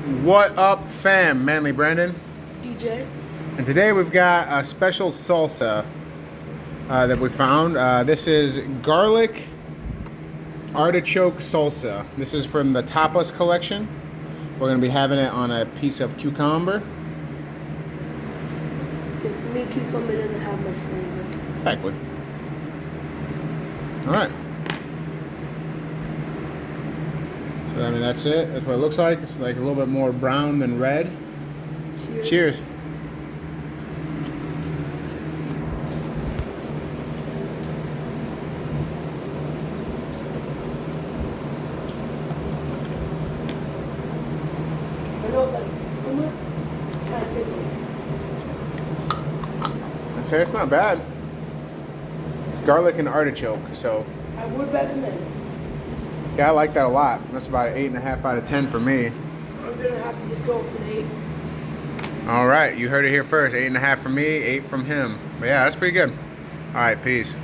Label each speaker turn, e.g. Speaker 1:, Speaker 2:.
Speaker 1: What up, fam? Manly Brandon.
Speaker 2: DJ.
Speaker 1: And today we've got a special salsa that we found. This is garlic artichoke salsa. This is from the tapas collection. We're going to be having it on a piece of cucumber.
Speaker 2: Because for me, cucumber doesn't have much flavor.
Speaker 1: Exactly. Alright. So, I mean, that's it. That's what it looks like. It's like a little bit more brown than red.
Speaker 2: Cheers.
Speaker 1: Cheers.
Speaker 2: I know, like, I'm not kind of different.
Speaker 1: I'd say it's not bad. Garlic and artichoke, so
Speaker 2: I would recommend.
Speaker 1: yeah, I like that a lot. That's about an 8.5 out of 10 for me.
Speaker 2: I'm going to have to just go with an 8.
Speaker 1: All right, you heard it here first. 8.5 from me, 8 from him. But yeah, that's pretty good. All right, peace.